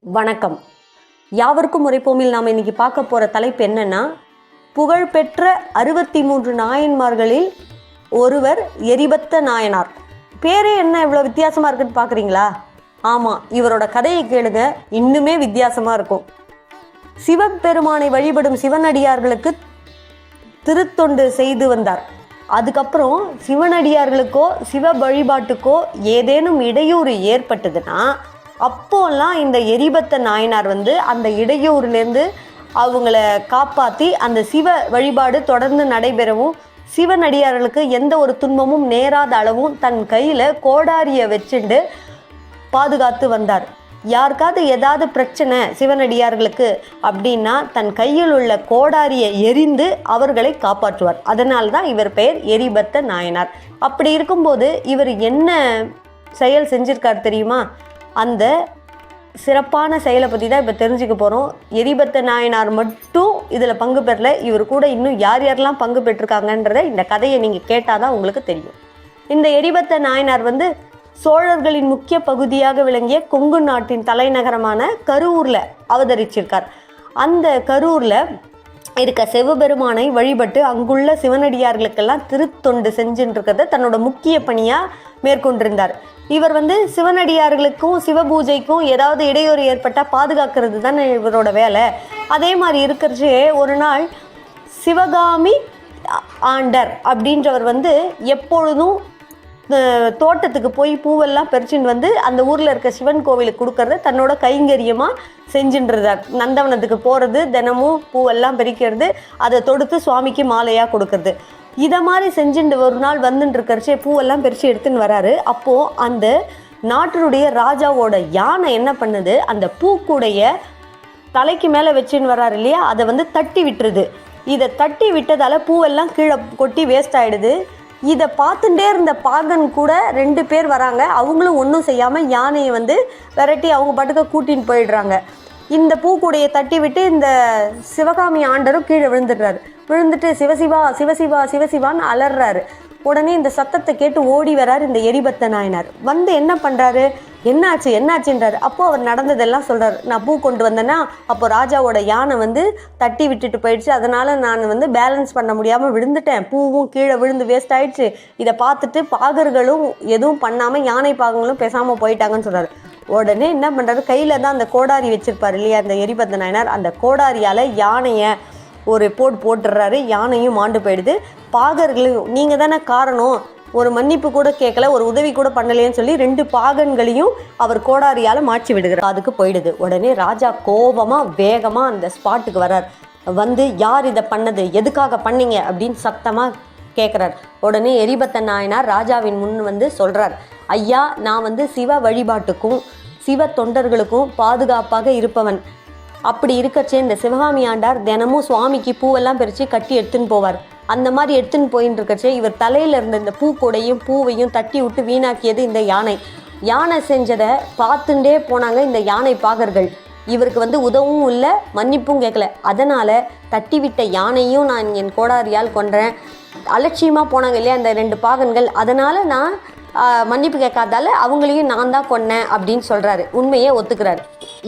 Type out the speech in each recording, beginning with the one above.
வணக்கம். யாவருக்கும் உரைப்போமில் நாம் இன்னைக்கு பார்க்க போகிற தலைப்பு என்னன்னா, புகழ்பெற்ற 63 நாயன்மார்களில் ஒருவர் எரிபத்த நாயனார். பேரே என்ன இவ்வளோ வித்தியாசமாக இருக்குன்னு பார்க்குறீங்களா? ஆமாம், இவரோட கதையை கேளுங்க, இன்னுமே வித்தியாசமாக இருக்கும். சிவபெருமானை வழிபடும் சிவனடியார்களுக்கு திருத்தொண்டு செய்து வந்தார். அதுக்கப்புறம் சிவனடியார்களுக்கோ சிவ வழிபாட்டுக்கோ ஏதேனும் இடையூறு ஏற்பட்டதுன்னா அப்போல்லாம் இந்த எரிபத்த நாயனார் அந்த இடையூறுலேருந்து அவங்கள காப்பாற்றி அந்த சிவ வழிபாடு தொடர்ந்து நடைபெறவும், சிவனடியார்களுக்கு எந்த ஒரு துன்பமும் நேராத அளவும் தன் கையில் கோடாரியை வச்சுண்டு பாதுகாத்து வந்தார். யாருக்காவது ஏதாவது பிரச்சனை சிவனடியார்களுக்கு அப்படின்னா தன் கையில் உள்ள கோடாரியை எரிந்து அவர்களை காப்பாற்றுவார். அதனால்தான் இவர் பெயர் எரிபத்த நாயனார். அப்படி இருக்கும்போது இவர் என்ன செயல் செஞ்சிருக்கார் தெரியுமா? அந்த சிறப்பான செயலை பற்றி தான் இப்போ தெரிஞ்சுக்க போகிறோம். எரிபத்த நாயனார் மட்டும் இதில் பங்கு பெறல, இவர் கூட இன்னும் யார் யாரெல்லாம் பங்கு பெற்றிருக்காங்கன்றதை இந்த கதையை நீங்கள் கேட்டால் தான் உங்களுக்கு தெரியும். இந்த எரிபத்த நாயனார் சோழர்களின் முக்கிய பகுதியாக விளங்கிய கொங்கு நாட்டின் தலைநகரமான கரூரில் அவதரிச்சிருக்கார். அந்த கரூரில் இருக்க சிவபெருமானை வழிபட்டு அங்குள்ள சிவனடியார்களுக்கெல்லாம் திருத்தொண்டு செஞ்சுருக்கிறத தன்னோட முக்கிய பணியாக மேற்கொண்டிருந்தார். இவர் சிவனடியார்களுக்கும் சிவபூஜைக்கும் ஏதாவது இடையூறு ஏற்பட்டால் பாதுகாக்கிறது தானே இவரோட வேலை. அதே மாதிரி இருக்கிறச்சே ஒரு நாள் சிவகாமி ஆண்டர் அப்படின்றவர் எப்பொழுதும் தோட்டத்துக்கு போய் பூவெல்லாம் பறிச்சுட்டு அந்த ஊரில் இருக்க சிவன் கோவிலுக்கு கொடுக்கறத தன்னோட கைங்கரியமாக செஞ்சுன்றார். நந்தவனத்துக்கு போகிறது, தினமும் பூவெல்லாம் பறிக்கிறது, அதை தொடுத்து சுவாமிக்கு மாலையாக கொடுக்கறது. இதை மாதிரி செஞ்சுட்டு ஒரு நாள் வந்துட்டுருக்கறச்சே பூவெல்லாம் பறித்து எடுத்துன்னு வராரு. அப்போது அந்த நாட்டினுடைய ராஜாவோட யானை என்ன பண்ணுது, அந்த பூக்குடைய தலைக்கு மேலே வச்சுன்னு வராரு இல்லையா, அதை தட்டி விட்டுருது. இதை தட்டி விட்டதால் பூவெல்லாம் கீழே கொட்டி வேஸ்ட் ஆகிடுது. இதை பார்த்துட்டே இருந்த பாகன் கூட 2 பேர் வராங்க. அவங்களும் ஒன்றும் செய்யாமல் யானையை விரட்டி அவங்க பாட்டுக்கு கூட்டின்னு போயிடுறாங்க. இந்த பூக்கூடையை தட்டி விட்டு இந்த சிவகாமி ஆண்டரும் கீழே விழுந்துடுறாரு. விழுந்துட்டு சிவசிவா சிவசிவா சிவசிவான்னு அலறாரு. உடனே இந்த சத்தத்தை கேட்டு ஓடி வராரு இந்த எரிபத்த நாயனார். என்ன பண்ணுறாரு, என்னாச்சுன்றாரு. அப்போது அவர் நடந்ததெல்லாம் சொல்கிறார். நான் பூ கொண்டு வந்தேன்னா அப்போ ராஜாவோட யானை தட்டி விட்டுட்டு போயிடுச்சு, அதனால் நான் பேலன்ஸ் பண்ண முடியாமல் விழுந்துட்டேன், பூவும் கீழே விழுந்து வேஸ்ட் ஆகிடுச்சு. இதை பார்த்துட்டு பாகர்களும் எதுவும் பண்ணாமல் யானை பாகங்களும் பேசாமல் போயிட்டாங்கன்னு சொல்கிறார். உடனே என்ன பண்ணுறாரு, கையில் தான் அந்த கோடாரி வச்சுருப்பார் இல்லையா அந்த எரிபத்த நாயனார், அந்த கோடாரியால் யானையை ஒரு போட்டுடுறாரு. யானையும் மாண்டு போயிடுது. பாகர்களையும் நீங்கள் தானே காரணம், ஒரு மன்னிப்பு கூட கேட்கல, ஒரு உதவி கூட பண்ணலையேன்னு சொல்லி 2 பாகன்களையும் அவர் கோடாரியால் மாற்றி விடுகிறார். அதுக்கு போயிடுது. உடனே ராஜா கோபமாக வேகமாக அந்த ஸ்பாட்டுக்கு வர்றார். யார் இதை பண்ணது, எதுக்காக பண்ணீங்க அப்படின்னு சத்தமாக கேட்குறார். உடனே எரிபத்த நாயனார் ராஜாவின் முன் சொல்கிறார், ஐயா, நான் சிவ வழிபாட்டுக்கும் சிவ தொண்டர்களுக்கும் பாதுகாப்பாக இருப்பவன். அப்படி இருக்கச்சே இந்த சிவகாமி ஆண்டார் தினமும் சுவாமிக்கு பூவெல்லாம் பறித்து கட்டி எடுத்துன்னு போவார். அந்த மாதிரி எடுத்துன்னு போயின்னு இருக்கச்சே இவர் தலையில் இருந்த இந்த பூக்கூடையும் பூவையும் தட்டி விட்டு வீணாக்கியது இந்த யானை செஞ்சதை பார்த்துட்டே போனாங்க இந்த யானை பாகர்கள். இவருக்கு உதவும் இல்லை, மன்னிப்பும் கேட்கல. அதனால் தட்டி விட்ட யானையும் நான் என் கோடாரியால் கொன்றேன். அலட்சியமாக போனாங்க இல்லையா அந்த 2 பாகன்கள், அதனால் நான் மன்னிப்பு கேட்காதால அவங்களையும் நான் தான் கொன்னேன் அப்படின்னு சொல்கிறாரு. உண்மையை ஒத்துக்கிறாரு.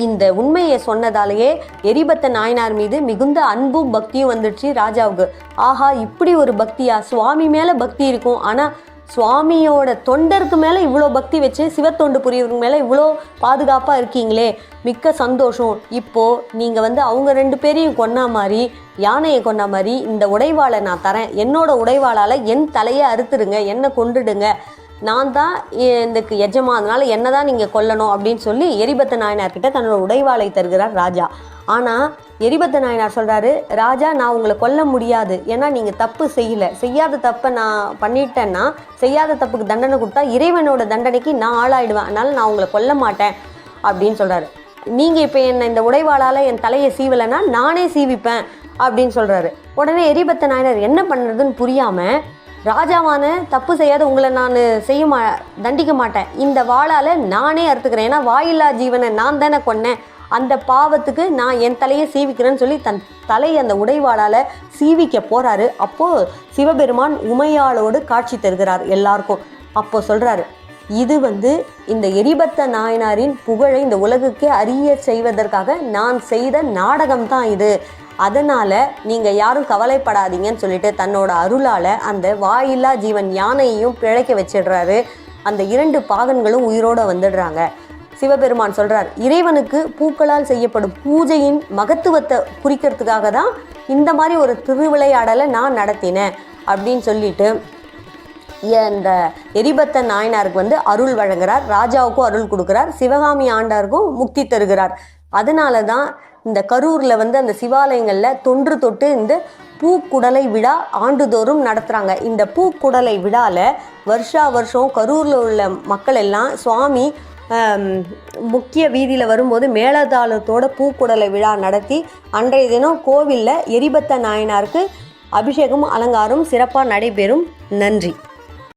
இந்த உண்மையை சொன்னதாலேயே எரிபத்த நாயனார் மீது மிகுந்த அன்பும் பக்தியும் வந்துடுச்சு ராஜாவுக்கு. ஆஹா, இப்படி ஒரு பக்தியா, சுவாமி மேலே பக்தி இருக்கும், ஆனால் சுவாமியோட தொண்டருக்கு மேலே இவ்வளோ பக்தி வச்சு சிவத்தொண்டு புரியவங்க மேலே இவ்வளோ பாதுகாப்பாக இருக்கீங்களே, மிக்க சந்தோஷம். இப்போது நீங்கள் அவங்க 2 பேரையும் கொன்னா மாதிரி, யானையை கொன்னா மாதிரி இந்த உடைவாளை நான் தரேன், என்னோட உடைவாளால் என் தலையை அறுத்துடுங்க, என்னை கொண்டுடுங்க, நான் தான் இதுக்கு எஜமா, அதனால் என்ன தான் நீங்கள் கொல்லணும் அப்படின்னு சொல்லி எரிபத்த நாயனார்கிட்ட தன்னோட உடைவாளை தருகிறார் ராஜா. ஆனால் எரிபத்த நாயனார் சொல்கிறாரு, ராஜா, நான் உங்களை கொல்ல முடியாது, ஏன்னா நீங்கள் தப்பு செய்யாத தப்பை நான் பண்ணிட்டேன்னா செய்யாத தப்புக்கு தண்டனை கொடுத்தா இறைவனோட தண்டனைக்கு நான் ஆளாயிடுவேன், அதனால் நான் உங்களை கொல்ல மாட்டேன் அப்படின்னு சொல்கிறாரு. நீங்கள் இப்போ என்னை இந்த உடைவாளால் என் தலையை சீவலைன்னா நானே சீவிப்பேன் அப்படின்னு சொல்கிறாரு. உடனே எரிபத்த நாயனார் என்ன பண்ணுறதுன்னு புரியாமல், ராஜாவான தப்பு செய்யாத உங்களை நான் தண்டிக்க மாட்டேன், இந்த வாளால் நானே அறுத்துக்கிறேன், ஏன்னா வாயில்லா ஜீவனை நான் தானே கொன்னேன், அந்த பாவத்துக்கு நான் என் தலையை சீவிக்கிறேன்னு சொல்லி தன் தலையை அந்த உடைவாளால் சீவிக்க போகிறாரு. அப்போது சிவபெருமான் உமையாளோடு காட்சி தருகிறார் எல்லாருக்கும். அப்போது சொல்கிறாரு, இது இந்த எரிபத்த நாயனாரின் புகழை இந்த உலகுக்கே அறிய செய்வதற்காக நான் செய்த நாடகம் தான் இது. அதனால் நீங்கள் யாரும் கவலைப்படாதீங்கன்னு சொல்லிட்டு தன்னோட அருளால் அந்த வாயில்லா ஜீவன் யானையையும் பிழைக்க வச்சிடுறாரு. அந்த 2 பாகன்களும் உயிரோடு வந்துடுறாங்க. சிவபெருமான் சொல்கிறார், இறைவனுக்கு பூக்களால் செய்யப்படும் பூஜையின் மகத்துவத்தை குறிக்கிறதுக்காக தான் இந்த மாதிரி ஒரு திருவிளையாடலை நான் நடத்தினேன் அப்படின்னு சொல்லிட்டு இந்த எரிபத்த நாயனாருக்கு அருள் வழங்குறார். ராஜாவுக்கும் அருள் கொடுக்குறார், சிவகாமி ஆண்டாருக்கும் முக்தி தருகிறார். அதனால தான் இந்த கரூரில் அந்த சிவாலயங்களில் தொன்று தொட்டு இந்த பூக்குடலை விழா ஆண்டுதோறும் நடத்துகிறாங்க. இந்த பூக்குடலை விழாவில் வருஷம் கரூரில் உள்ள மக்கள் எல்லாம் சுவாமி முக்கிய வீதியில் வரும்போது மேளதாளத்தோட பூக்குடலை விழா நடத்தி அன்றைய தினம் கோவிலில் எரிபத்த நாயனாருக்கு அபிஷேகம் அலங்காரம் சிறப்பாக நடைபெறும். நன்றி.